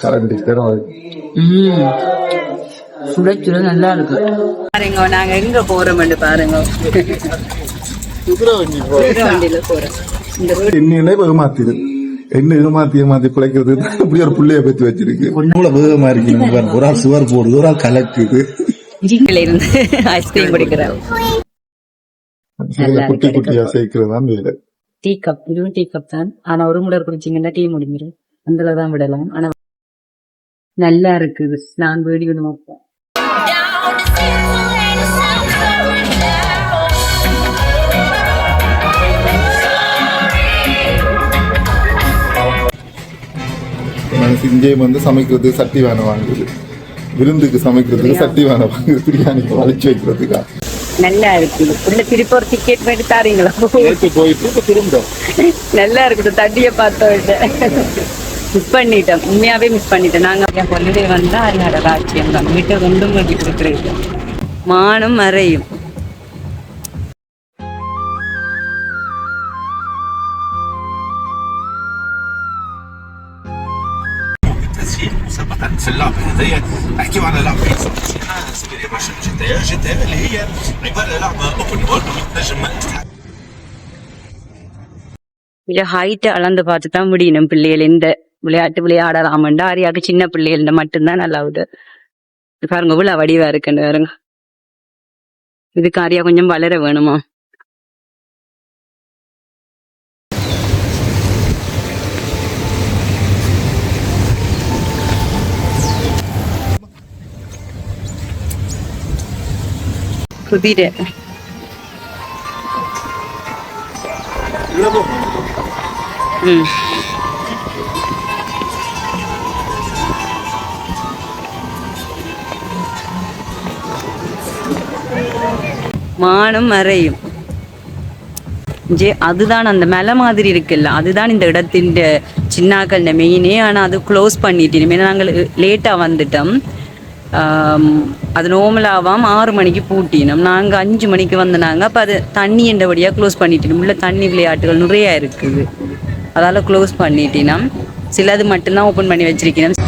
Current சுட நல்லா இருக்கு பாருங்க. நாங்க எங்க போறோம்னு பாருங்க. வண்டியில போறோம். என்ன மாத்திது என்ன ஏமாத்தி பிழைக்கிறது இப்படி ஒரு புள்ளைய பத்தி வச்சிருக்கு. கொஞ்சம் வேகமா இருக்கு. ஒரு ஆள் சுவர் போடுது, ஒரு ஆள் கலக்குது. இருந்து ஐஸ்கிரீம் குடிக்கிறேன். குட்டி குட்டியா சேர்க்கிறதான் வேலை. டீ கப், இதுவும் டீ கப் தான். ஆனா ஒரு முறை குடிச்சிங்கன்னா டீ முடிஞ்சிடும். அதுலதான் விடலாம். ஆனா நல்லா இருக்குது. நான் வீடியோ நோப்பேன். இங்கேயும் சமைக்கிறது சட்டி வேனை வாங்குது, விருந்துக்கு சமைக்கிறதுக்கு சட்டி வேனை வாங்குது, பிரியாணிக்கு வளைச்சு வைக்கிறதுக்கா. நல்லா இருக்குது. உள்ள திருப்பி ஒரு டிக்கெட் போயிட்டு தாரீங்களா? போயிட்டு திரும்ப நல்லா இருக்குது. தட்டிய பார்த்தோம். மிஸ் பண்ணிட்டோம். உண்மையாவே மிஸ் பண்ணிட்டோம். நாங்க கொள்ளுடைய வந்தா அரியாட ராட்சியம் தான். வீட்டை கொண்டும் கட்டி கொடுக்குறது. மானம் மறையும். في اللعبه هذيا نحكيو على لعبه GTA اللي هي عباره لعبه اوبن وورلد تنجم ஹைட் அளந்து பார்த்து தான் முடியணும். பிள்ளைகள் இந்த விளையாட்டு விளையாடலாமண்டா ஆரியாக்கு சின்ன பிள்ளைகள் மட்டும்தான் நல்லாவுது. பாருங்க இவ்வளவு வடிவா இருக்குன்னு பாருங்க. இதுக்கு ஆரியா கொஞ்சம் வளர வேணுமா? குதிரை மானம் மறையும். அதுதான் அந்த மலை மாதிரி இருக்குல்ல, அதுதான் இந்த இடத்தின் சின்னாக்கள் மெயினே. ஆனா அது க்ளோஸ் பண்ணிட்டோம். ஏன்னா நாங்கள் லேட்டா வந்துட்டோம். அது நோமலாவாம் 6 மணிக்கு பூட்டினோம். நாங்கள் 5 மணிக்கு வந்தனாங்க. அப்போ அது தண்ணி என்றபடியாக க்ளோஸ் பண்ணிட்டோம். உள்ள தண்ணி விளையாட்டுகள் நிறையா இருக்குது, அதால் க்ளோஸ் பண்ணிட்டோம். சிலது மட்டும்தான் ஓப்பன் பண்ணி வச்சிருக்கணும்.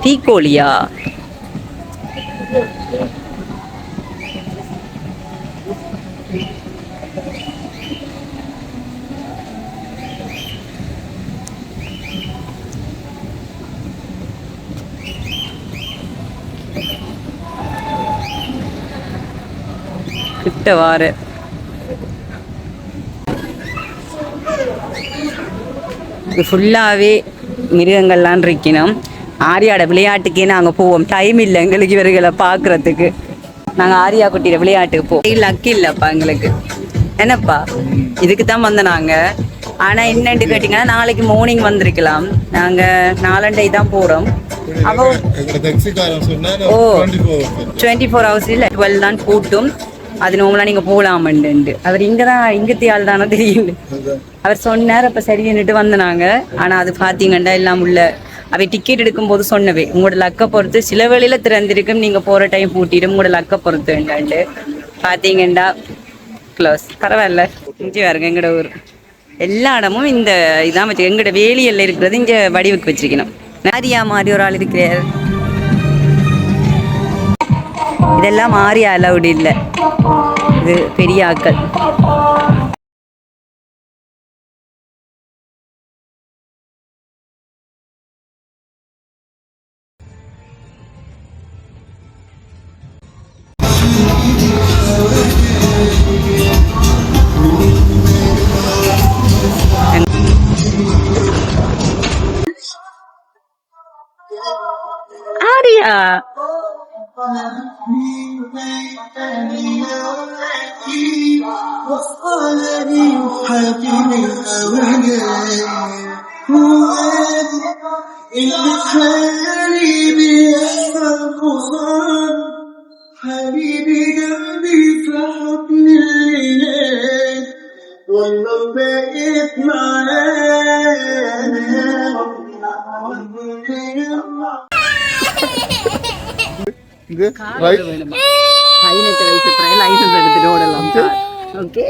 தீக்கோழியா? கிட்ட வாரு. இது ஃபுல்லாவே மிருகங்கள்லாம் இருக்கணும். ஆரியாட விளையாட்டுக்கே நாங்க போவோம். டைம் இல்லை எங்களுக்கு இவர்களை பாக்குறதுக்கு. நாங்க ஆரியா குட்டியில விளையாட்டுக்கு போவோம். லக்கு இல்லப்பா எங்களுக்கு. என்னப்பா இதுக்கு தான் வந்த நாங்க. ஆனா என்னன்னு கேட்டீங்கன்னா நாளைக்கு மார்னிங் வந்திருக்கலாம். நாங்க 4 தான் போறோம். அப்போ 24 hours இல்ல 12 தான் கூட்டும். அது நோமலா நீங்க போகலாமண்டு. அவர் இங்கத்தியால் தானே தெரியல. அவர் சொன்னார். அப்ப சரி நின்றுட்டு வந்தனாங்க. ஆனா அது பாத்தீங்கன்னா எல்லாம் உள்ள அவை டிக்கெட் எடுக்கும் போது சொன்னவே உங்களோட லக்க பொறுத்து சில வேளையில திறந்திருக்கும், நீங்க போற டைம் பூட்டிடும், உங்களோட லக்க பொறுத்து வேண்டாண்டு பாத்தீங்கன்னா க்ளோஸ். பரவாயில்ல. இஞ்சி பாருங்க எங்கட ஊர் எல்லா இடமும் இந்த இதான் வச்சு எங்கட வேலியல்ல இருக்கிறது இங்க வடிவுக்கு வச்சிருக்கணும். ஆரியா மாதிரி ஒரு ஆள் இருக்கிறார். இதெல்லாம் ஆரியா அலவுட் இல்லை. இது பெரிய ஆக்கள். ஆரியா حبيبي قلبي في حضن الليل والله بقيت معانا லைசன்ஸ் எடுத்துட்டு ஓடலாம். ஓகே.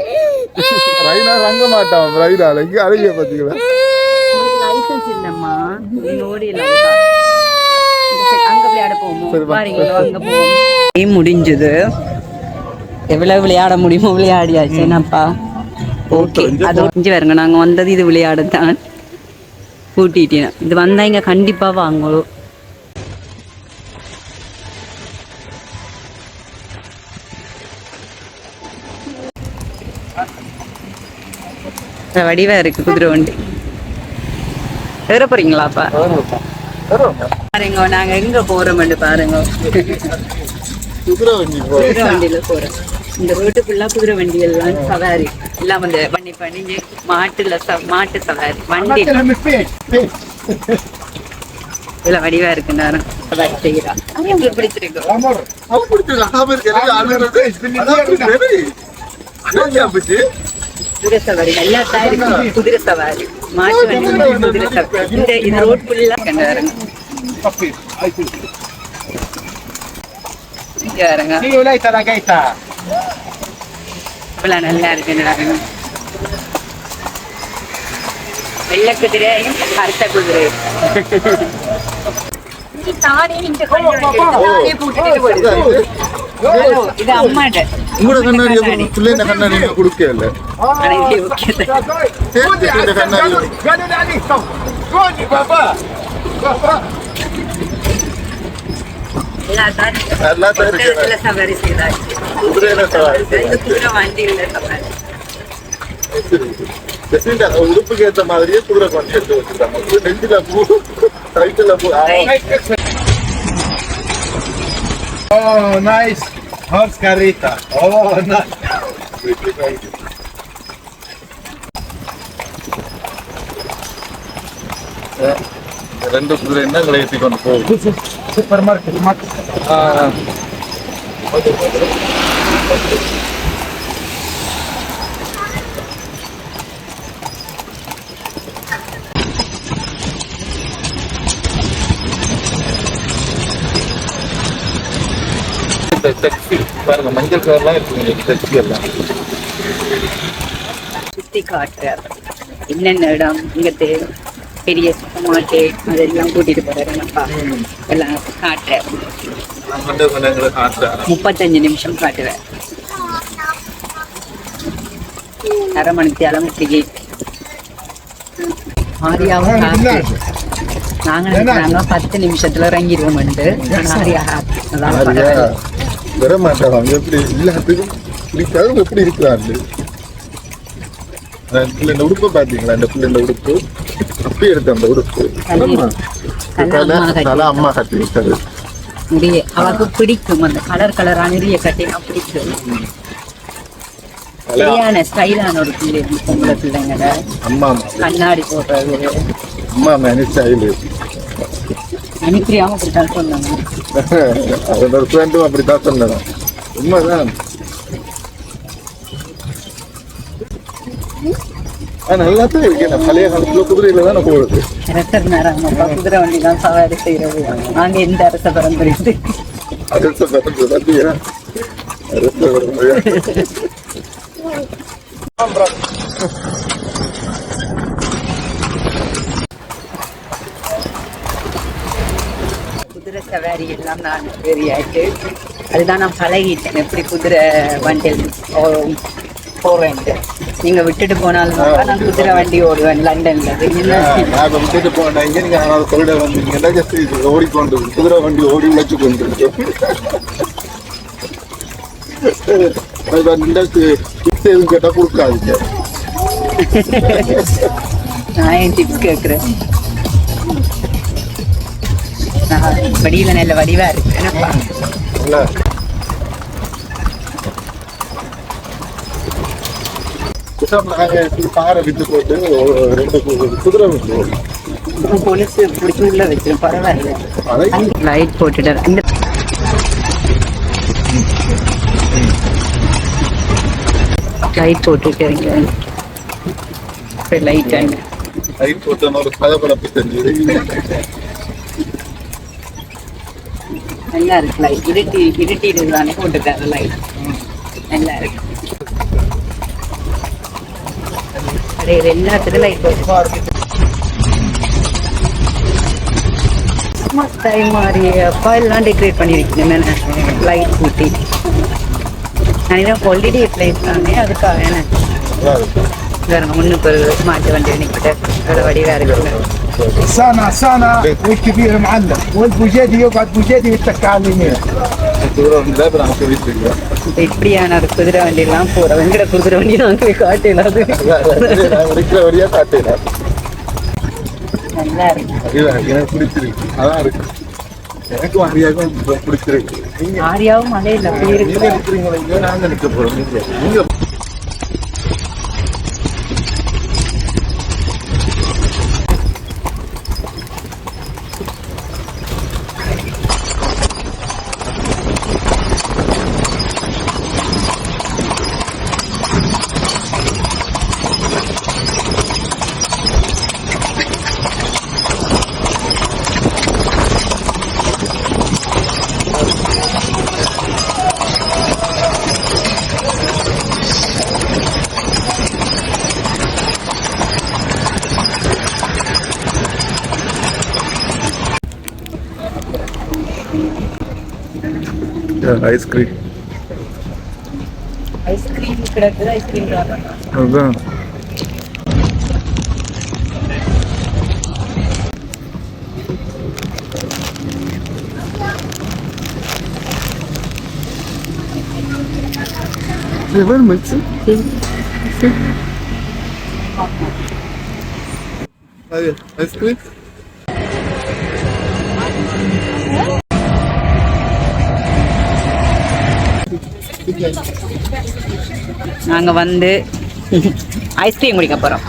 ரைனா ரங்க மாட்டான் ரைனால இங்க அழகிய பாத்தீங்களா லைசன்ஸ் இல்லம்மா. நீங்க ஓடிடலாம். அங்க விளையாட போவோம். பாருங்க அங்க போவோம். கேம் முடிஞ்சது. எவ்வளவு விளையாட முடியுமோ விளையாடியாச்சு. என்னப்பா ஓகே. அது இங்கே வருங்க. நாங்கள் வந்தது இது விளையாடத்தான். கூட்டிட்டேன். இது வந்தா இங்க கண்டிப்பா வாங்கணும். வடிவா இருக்கு குதிரை வண்டி. ஏற போறீங்களாப்பா? பாருங்க நாங்க எங்க போறோம்னு பாருங்க. குதிரை வண்டி குதிரை வண்டியில போறோம். இந்த ரோட்டு ஃபுல்லா குதிரை வண்டி எல்லாம் சவாரி எல்லாம் வந்து பண்ணி மாட்டு சவாரி வண்டி இதுல வடிவா இருக்கு. நேரம் சவாரி செய்யறா. உங்களுக்கு பிடிச்சிருக்கு? குதிரை சவாரி நல்லா தான் இருக்கு. குதிரை சவாரி மாட்டு வண்டி குதிரை சவாரி இந்த ரோட் ஃபுல்லா கண்டாருங்க. இவ்வளவு நல்லா இருக்கு. வெள்ளை குதிரையும் கருத்த குதிரை இது அம்மாட்ட உங்களோட கண்ணாடி பிள்ளைங்க கண்ணாடி கொடுக்கல சவாரி செய்தாச்சு. குதிரை வண்டியில சவாரி உடுப்புக்கு ஏற்ற மாதிரியே குதிரை வண்டி எடுத்து வச்சிருக்காங்க. நெஞ்சில பூ சைக்கிள்ல பூ. Oh, nice. Horse carreta. Oh, nice. ரெண்டு குதிரை என்ன ஏற்றி கொண்டு போகுது. Super market. பாருங்க மஞ்சள் கலர்லாம் இருக்கு. டெக்ஸி எல்லாம் சுத்தி காட்டுறாரு. என்னென்ன இடம் இங்க பெரிய சூப்பர் மார்க்கெட் அதெல்லாம் கூட்டிட்டு போறாருப்பா. எல்லாம் காட்டுறாரு. 35 நிமிஷம் காட்டுவேன். அரை மணித்தியாலம் டிக்கெட். ஆரியாவும் நாங்க 10 நிமிஷத்துல இறங்கிடுவோம். வர மாட்டாங்க. எப்படி எல்லாத்துக்கும் பிடிக்காத எப்படி இருக்கிறாரு. பிள்ளைங்க உடுப்பு பாத்தீங்களா? அந்த பிள்ளைங்க உடுப்பு அப்படி எடுத்த அந்த உடுப்பு அம்மா கட்டி விட்டது. அவருக்கு பிடிக்கும். அந்த கலரா நிறைய கட்டினா பிடிக்கும். சரியான ஸ்டைலான ஒரு பிள்ளை. பொம்பளை பிள்ளைங்கள அம்மா கண்ணாடி போடுறது அம்மா மேனி ஸ்டைலு அனுப்பிரியாம அப்படித்தான் சொன்னாங்க. அதோட ஃப்ரெண்டும் அப்படித்தான் சொன்னாங்க. உண்மைதான். நல்லாத்தான் இருக்கேன். பழைய காலத்துல குதிரையில தான் போகுது. குதிரை வண்டி தான் சவாரி செய்யறது. நாங்க எந்த அரச பரம்பரை அரச பரம்பரையா அரச பரம்பரையா குதிரை சவாரி எல்லாம் நான் ஏறியாச்சு. அதுதான் நான் பழகிட்டேன் எப்படி குதிரை வண்டியில் போவேன்ட்டு. நீங்க விட்டுட்டு போனாலும் நான் குதிரை வண்டி ஓடுவேன் லண்டன்ல. விட்டுட்டு போனேன். நீங்க சொல்ல வந்தீங்க ஓடிக்கொண்டு குதிரை வண்டி ஓடி வச்சு கொண்டு எதுவும் கேட்டா கொடுக்காதீங்க. நான் என் டிப்ஸ் கேட்குறேன். வடியில நல்ல வடிவா இருக்கு. பாறை விட்டு போட்டு 2 குதிரை பொலிசு பிடிச்சி உள்ள வச்சு பரவாயில்ல. லைட் போட்டுட்டார். இந்த லைட் போட்டுருக்கீங்க. லைட் லைட் போட்டு ஒரு பதப்படப்பு தெரிஞ்சது. நல்லா இருக்கு. லைட் இருட்டி இருதானே போட்டுருக்காரு. லைட் நல்லா இருக்கு. கரையில் எல்லாத்துக்கும் லைட் போட்டு கிறிஸ்மஸ் டைம் மாதிரி அப்பா எல்லாம் டெக்கரேட் பண்ணியிருக்கேன் லைட் ஊட்டி நான் ஹாலிடே பிளேஸ் தானே அதுக்காக என்ன முன்னுக்கு ஒரு மாட்டு வண்டி நிற்கிட்ட வேற வடிவா இருக்கு سنة والكبير معلم والبوجيدي يقعد بوجيدي يتكى على اليمين. இப்படியான ஒரு குதிரை வண்டி எல்லாம் போற வெங்கட குதிரை வண்டி நாங்க போய் காட்டலாது நல்லா இருக்கு எனக்கு பிடிச்சிருக்கு அதான் இருக்கு எனக்கும் ஆரியாவுக்கும் பிடிச்சிருக்கு ஆரியாவும் மலையில அப்படி இருக்கு நாங்க நிக்க போறோம் நீங்க ஐஸ்கிரீம் ஐஸ்கிரீம் கிடக்குது ஐஸ்கிரீம் அதுதான் ஐஸ்கிரீம் நாங்க வந்து ஐஸ்கிரீம் குடிக்க போறோம்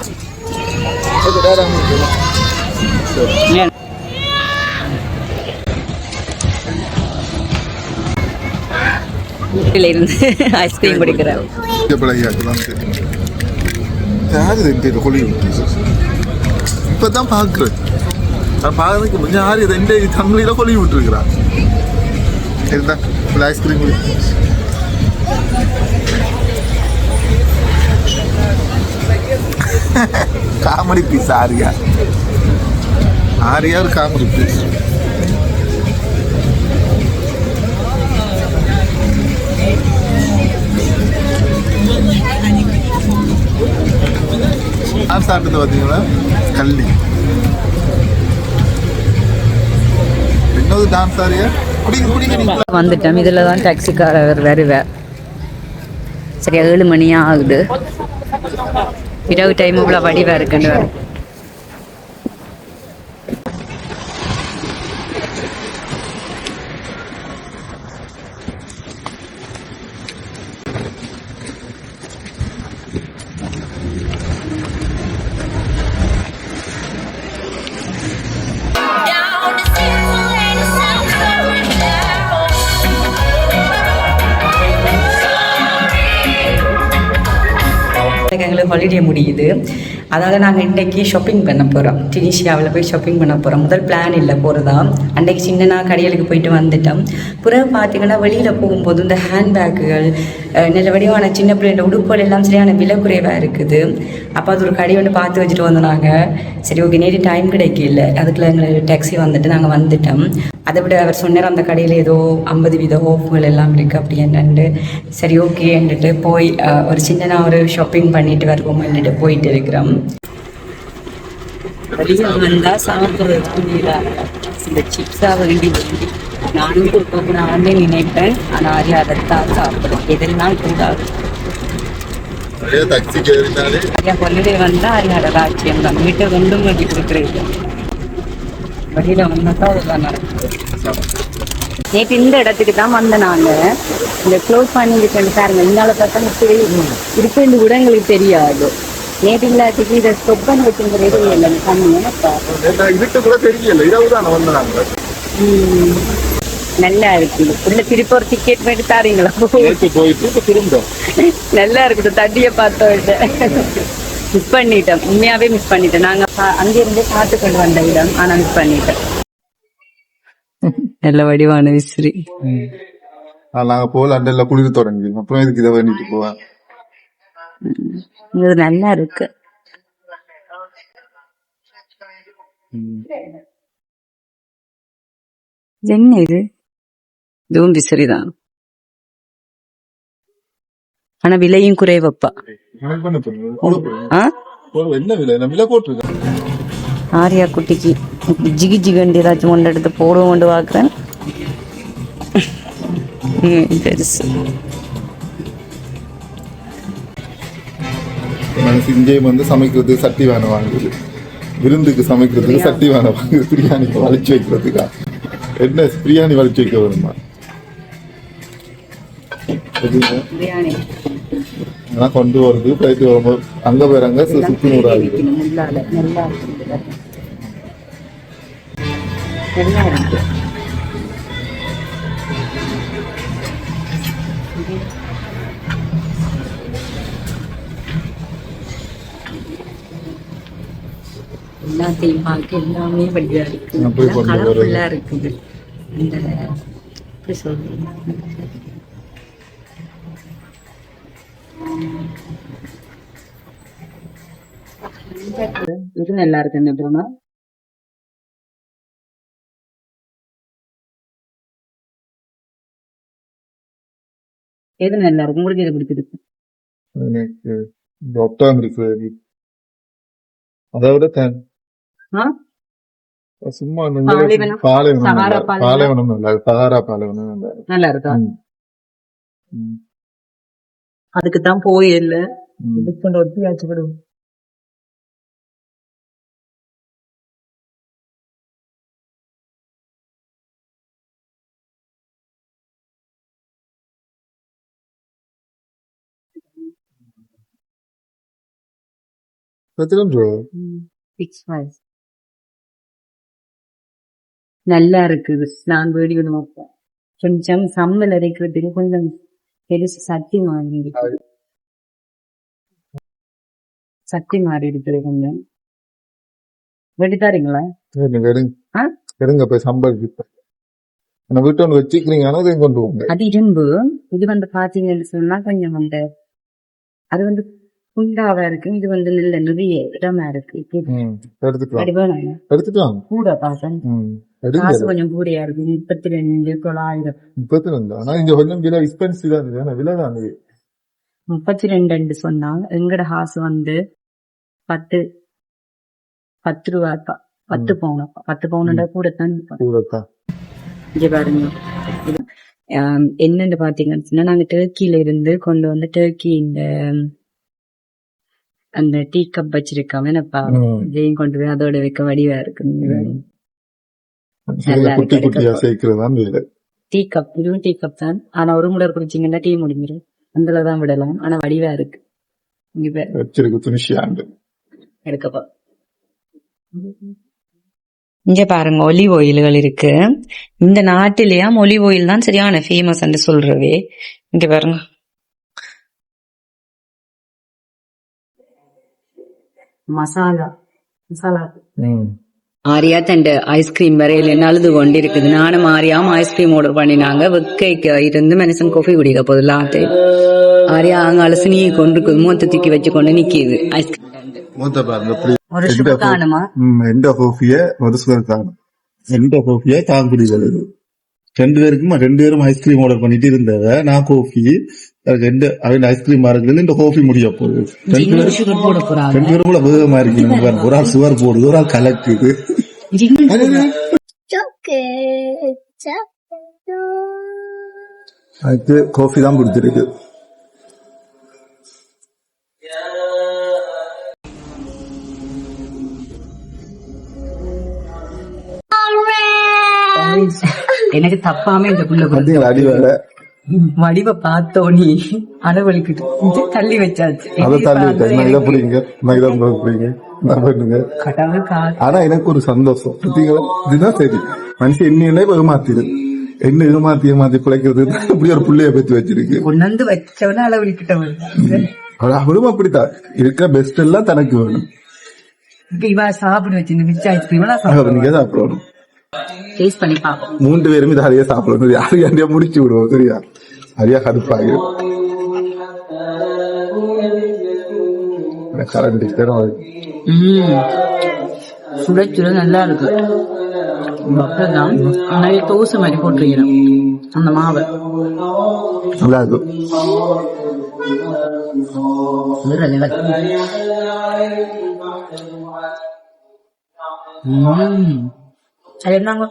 வீட்டில இருந்து ஐஸ்கிரீம் குடிக்கிறோம் இப்பதான் பாக்குறேன் பாக்குறதுக்கு கொஞ்சம் யாரு ரெண்டு தமிழில கொலி விட்டுருக்கிறான் இருந்தா ஐஸ்கிரீம் குடி காமெடி பீஸ் ஆரியா ஒரு காமெடி பீஸ் சாப்பிட்டது பார்த்தீங்கன்னா கல்லி இன்னொரு டான்ஸ் ஆரியா வந்துட்டோம் இதுல தான் டாக்ஸிக்காரர் வருவார் சரியா 7 மணியா ஆகுது இரவு டைம் இவ்வளோ வடிவா இருக்குன்னு வரும் எங்களுக்கு ஹாலிடே முடியுது அதால் நாங்கள் இன்றைக்கி ஷாப்பிங் பண்ண போகிறோம் டினிஷியாவில் போய் ஷாப்பிங் பண்ண போகிறோம் முதல் பிளான் இல்லை போகிறதா அன்றைக்கி சின்னனா கடைகளுக்கு போயிட்டு வந்துட்டோம் பிறகு பார்த்திங்கன்னா வெளியில் போகும்போது இந்த ஹேண்ட்பேக்குகள் நல்ல வடிவான சின்ன பிள்ளைங்க உடுப்புகள் எல்லாம் சரியான விலை குறைவாக இருக்குது அப்போ அது ஒரு கடை ஒன்று பார்த்து வச்சுட்டு வந்தோம் நாங்கள் சரி ஓகே நேற்று டைம் கிடைக்கல அதுக்குள்ள எங்களுக்கு டாக்ஸி வந்துட்டு நாங்கள் வந்துட்டோம் அதை விட அவர் சொன்னார் அந்த கடையில் ஏதோ 50% ஆஃப்கள் எல்லாம் இருக்குது அப்படி என்னண்டு சரி ஓகேன்னுட்டு போய் ஒரு சின்னனா ஒரு ஷாப்பிங் பண்ணிட்டு வருவோம்னுட்டு போயிட்டு இருக்கிறோம் வெளியே வந்தால் சாப்பிட்றது இந்த சிப்ஸாக வேண்டி நானும் கொடுக்கக்கூடாதுன்னு நினைப்பேன் ஆனால் அது அதைத்தான் சாப்பிடுறேன் எதெல்லாம் கூடாது கொள்ளிடை வந்தால் அறியாத ராட்சியம் தான் வீட்டை கொண்டும் கட்டி கொடுக்குறது வெளியில் வந்தால் தான் அதுதான் நடக்குது நேற்று இந்த இடத்துக்கு தான் வந்தேன் நாங்கள் இந்த க்ளோஸ் பண்ணிட்டு பாருங்க இன்னால பார்த்தா இருப்பேன்னு கூட எங்களுக்கு தெரியாது நேற்று இல்லாட்டிக்கு இதை ஸ்டொப் பண்ணி வச்சுங்கிறது இல்லை நல்லா இருக்குது உள்ள திருப்பி ஒரு டிக்கெட் எடுத்தாரீங்களா நல்லா இருக்குது தட்டியை பார்த்தோம் மிஸ் பண்ணிட்டோம் உண்மையாவே மிஸ் பண்ணிட்டேன் நாங்க அங்கிருந்து பார்த்து கொண்டு வந்த இடம் ஆனா மிஸ் பண்ணிட்டோம் நல்ல வடிவான விசிறி நாங்க போல அண்டல்ல குளிர் தொடங்கி அப்புறம் இதுக்கு இதை வேண்டிட்டு போவேன் இது நல்லா இருக்கு என்ன இது? இதுவும் விசிறிதான். ஆனா விலையும் குறைவப்பா. என்ன விலை? விலை போட்டிருக்கேன். ஆரியா குட்டிக்கு ஜிகி ஜிகண்டு ஏதாச்சும் கொண்டு எடுத்து போடுவோம் கொண்டு பாக்குறேன். பெருசு. இங்கேயும் வந்து சமைக்கிறது சட்டி வேணும் வாங்குது, விருந்துக்கு சமைக்கிறதுக்கு சட்டி வேணும் வாங்குது, பிரியாணிக்கு வலிச்சு வைக்கிறதுக்கா என்ன பிரியாணி வலிச்சு வைக்க வேணுமா? பிரியாணி கொண்டு வருது போயிட்டு வரும்போது அங்க போயிறாங்க சுத்தி நூறு ஆகுது. எல்லாத்தையும் பார்க்க எல்லாமே படியா இருக்கு, கலர்ஃபுல்லா இருக்குது. இந்த எப்படி சொல்றீங்க, இது நல்லா இருக்கு. என்ன எது நல்லா இருக்கு உங்களுக்கு? எது பிடிச்சிருக்கு? எனக்கு டாக்டர் இருக்கு, அதை விட சும்மா பாலைவனம் சகாரா பாலைவனம் நல்லா இருக்கா? அதுக்குதான் போயில்ல ஒத்தியாச்சுவிடும். நல்லா இருக்குது. நான் வீடியோ நோப்பேன். கொஞ்சம் சம்மல் அரைக்கிறதுக்கு கொஞ்சம் பெருசு சட்டி மாறி சட்டி மாறி இருக்குது. கொஞ்சம் வெடித்தாருங்களா? எடுங்க போய் சம்பல் வீட்டு ஒன்று வச்சுக்கிறீங்க கொண்டு போங்க. அது இரும்பு. இது வந்து பாத்தீங்கன்னு சொன்னா கொஞ்சம் வந்து அது வந்து குண்டாவா இருக்கு. இது வந்து நல்ல நிறைய இடமா இருக்கு. கூட பாசன் காசு கொஞ்சம் கூடயா இருக்கு. 32,900. 32. ஆனா இங்க கொஞ்சம் விலை எக்ஸ்பென்சிவ் தான். விலை தான் 32 சொன்னாங்க. எங்கட காசு வந்து 10 ரூபா. 10 பவுன். 10 பவுன் கூடத்தான். இங்க பாருங்க, என்னன்னு பாத்தீங்கன்னு சொன்னா நாங்க டர்க்கில இருந்து கொண்டு வந்து டர்க்கி இந்த அந்த டீ கப் வச்சிருக்காம என்னப்பா இதையும் கொண்டு போய் அதோட வைக்க வடிவா இருக்கு. டீ கப், இதுவும் டீ கப் தான். ஆனா ஒரு முறை குடிச்சீங்கன்னா டீ முடிஞ்சிடும். அதுலதான் விடலாம். ஆனா வடிவா இருக்கு. எடுக்கப்பா. இங்க பாருங்க, ஒலிவ் ஆயில்கள் இருக்கு. இந்த நாட்டிலேயா ஒலிவ் ஆயில் தான் சரியான ஃபேமஸ் என்று சொல்றவே. இங்க பாருங்க, மசாலா ஆரியா தண்டு ஐஸ்கிரீம் வரையில அழுது கொண்டு இருக்குது. நானும் ஆரியாவும் ஐஸ்கிரீம் ஆர்டர் பண்ணினாங்க. வெக்கைக்கு இருந்து மனுஷன் காஃபி குடிக்க போது லாட்டு. ஆரியா அங்க அலசினி கொண்டு மூத்த தூக்கி வச்சு கொண்டு நிக்கிது ஐஸ்கிரீம். ரெண்டு பேரும் ஐஸ்கிரீம் ஆர்டர் பண்ணிட்டு இருந்தவ. நான் கோஃபி ஐஸ்கிரீம் இந்த கோஃபி முடிய போகுது. ரெண்டு பேரும் கூட வேகமா இருக்கு. ஒரு ஆள் சுவர் போடுது, ஒரு ஆள் கலக்குது. அதுக்கு கோஃபி தான் பிடிச்சிருக்கு. எனக்கு தப்பாம இந்த புள்ள வடிவ பார்த்தோனி அளவழிக்கிட்டு தள்ளி வச்சாச்சு. ஆனா எனக்கு ஒரு சந்தோஷம். இதுதான் சரி, மனுஷன் என்ன ஏமாத்திரு என்ன ஏமாத்தி பிழைக்கிறது. இப்படி ஒரு புள்ளைய பத்தி வச்சிருக்கு. கொண்டு வச்சவன அளவழிக்கிட்டவன் அவளும் அப்படித்தான் இருக்க. பெஸ்ட் எல்லாம் தனக்கு வேணும். இவ சாப்பிட வச்சு மிச்ச ஐஸ்கிரீம் நீங்க சாப்பிடணும். டேஸ்ட் பண்ணி பாப்போம். 3 பேரும் இதை ஹரியா சாப்பிடணும். யாரையா முடிச்சு விடுவோம். சரியா, ஹரியா கடுப்பாகிடும். சுட சுட நல்லா இருக்கு. அப்படிதான் நிறைய தோசை மாதிரி போட்டுருக்கிறோம் அந்த மாவை. நல்லா இருக்கும். அது என்னங்க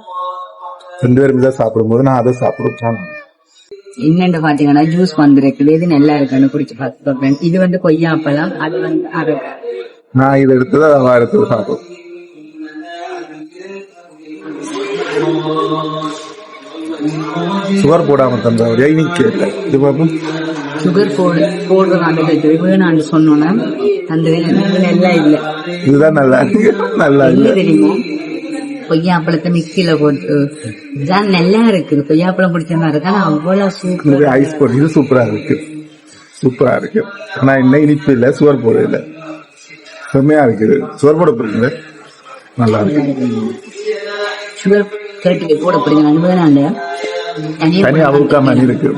2 பேரும் தான் சாப்பிடும்போது நான் அதை சாப்பிடுறேன். என்னென்னு பாத்தீங்கன்னா ஜூஸ் வந்திருக்குது. இது நல்லா இருக்குன்னு குடிச்சு பார்த்து. இது வந்து கொய்யாப்பழம், அது வந்து அரக்கை. நான் இதை எடுத்ததான் எடுத்து சாப்பிடுறேன். சுகர் போடாம தந்தவரையா இன்னைக்கு கேட்கல. இது பாப்போம். சுகர் போடுறது வேணான்னு சொன்னோன்னா அந்த நல்லா இல்லை. இதுதான் நல்லா இருக்கு. நல்லா இல்லை தெரியுமா, கொய்யாப்பழத்தை மிக்சியில போட்டு இதுதான் நல்லா இருக்குது. கொய்யாப்பழம் பிடிச்ச மாதிரி இருக்கு. ஆனா அவ்வளவு சூப்பர். ஐஸ் போட்டு இது சூப்பரா இருக்கு. சூப்பரா இருக்கு. ஆனா என்ன இனிப்பு இல்ல, சுகர் போட இல்ல. செம்மையா இருக்குது. சுகர் போட போறீங்க நல்லா இருக்கு. சுகர் கேட்டு போட போறீங்க வேணாண்ட தனி அவுக்கா மாதிரி இருக்கு.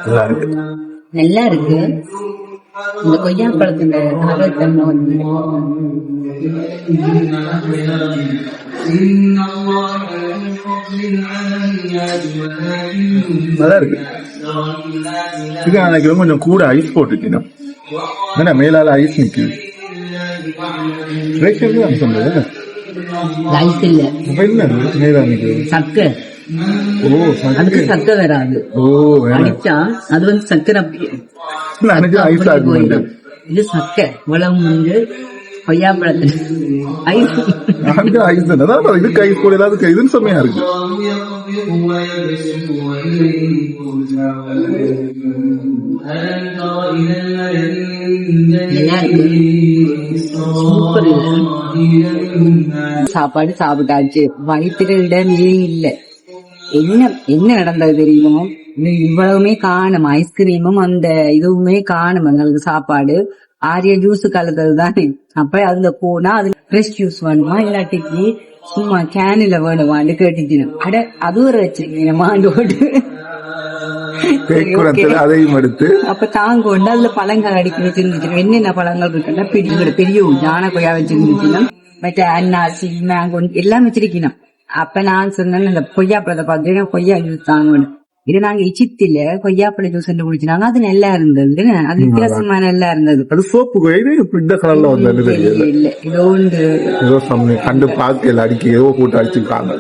நல்லா இருக்கு. நல்லா இருக்கு. இந்த கொய்யாப்பழத்தின் கலத்தன்மை வந்து நல்லா இருக்கு. இது அன்னைக்கு கொஞ்சம் கூட ஐஸ் போட்டுக்கணும். ஏன்னா மேலால ஐஸ் நிக்குது. ஐஸ் இல்ல, மேலா நிக்குது சக்கரை. அதுக்கு சக்கரை வராது. அடிச்சா அது வந்து சக்கரை ஐஸ் ஆகும். இது சக்கரை உலகம் வந்து கொய்யாப்பழத்துல ஐஸ். ஐஸ் தான் இதுக்கு ஐஸ் போட இல்லாத இதுன்னு செம்மையா இருக்கு. சாப்பாடு சாப்பிட்டாச்சு. வயிற்றுல இடமே இல்ல. என்ன நடந்தது தெரியுமோ, இவ்வளவுமே காணும். ஐஸ்கிரீமும் அந்த இதுவுமே காணும். எங்களுக்கு சாப்பாடு ஆரிய ஜூஸ் கலந்தது தானே. அப்ப அதுல போனா அதுல ஃப்ரெஷ் ஜூஸ் வேணுமா இல்லாட்டிக்கு சும்மா கேனில வேணுமான்னு கேட்டுச்சு. அட அது ஒரு வச்சிருக்கீங்க மாண்டோடு. அதையும் எடுத்து அப்ப தாங்க கொண்டு அதுல பழங்கள் அடிக்கி வச்சிருந்துச்சு. என்னென்ன பழங்கள் இருக்குன்னா பெரிய ஜான கொய்யா வச்சிருந்துச்சுன்னா மற்ற அன்னாசி மேங்கோ எல்லாம் வச்சிருக்கணும். அப்ப நான் சொன்னேன் இந்த கொய்யாப்பழத்தை பார்த்து கொய்யா ஜூஸ் தாங்கன்னு. இது நாங்க இச்சித்தில கொய்யாப்பழ ஜூஸ் குடிச்சினாங்க. அது நல்லா இருந்தது. அது வித்தியாசமா நல்லா இருந்தது. அது சோப்பு இந்த கலர்ல வந்து இல்ல இதோ கண்டு பாக்கல அடிக்க ஏதோ போட்டு அடிச்சிருக்காங்க.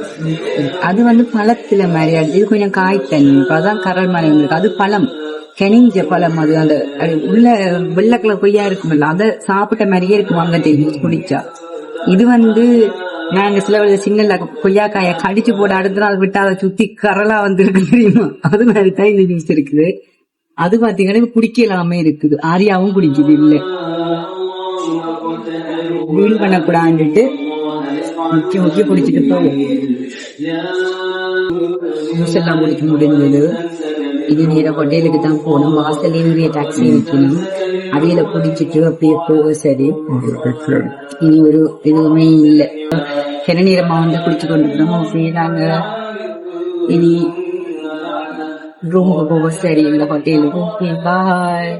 அது வந்து பழத்துல மாதிரி இது கொஞ்சம் காய் தண்ணி. அதான் கரல் மாதிரி இருக்கு. அது பழம் கனிஞ்ச பழம். அது அந்த உள்ள வெள்ளை கலர் கொய்யா இருக்குமில்ல, அதை சாப்பிட்ட மாதிரியே இருக்கும் அங்க குடிச்சா. இது வந்து நாங்க சில சின்ன கொய்யாக்காய கடிச்சு போட்டு அடுத்த நாள் விட்டு அதை சுத்தி கரலா வந்துருக்கு தெரியுமா, அது மாதிரிதான் இந்த ஜூஸ் இருக்குது. அது பாத்தீங்கன்னா குடிக்கலாமே இருக்குது. ஆரியாவும் குடிக்குது. இல்ல வீண் பண்ணக்கூடாதுட்டு முக்கிய குடிச்சிட்டு போகும். ஜூஸ் எல்லாம் குடிக்க முடிஞ்சது. இது நேர ஹோட்டலுக்கு தான் போகணும். வாசல்ல நிறைய டாக்ஸி வைக்கணும். அவையில குடிச்சிட்டு அப்படியே போக. சரி, இனி ஒரு எதுவுமே இல்லை. சில நேரமா வந்து குடிச்சு கொண்டிருக்கோம். நாங்க இனி ரூமுக்கு போக. சரி, இந்த ஹோட்டலுக்கு பாய்.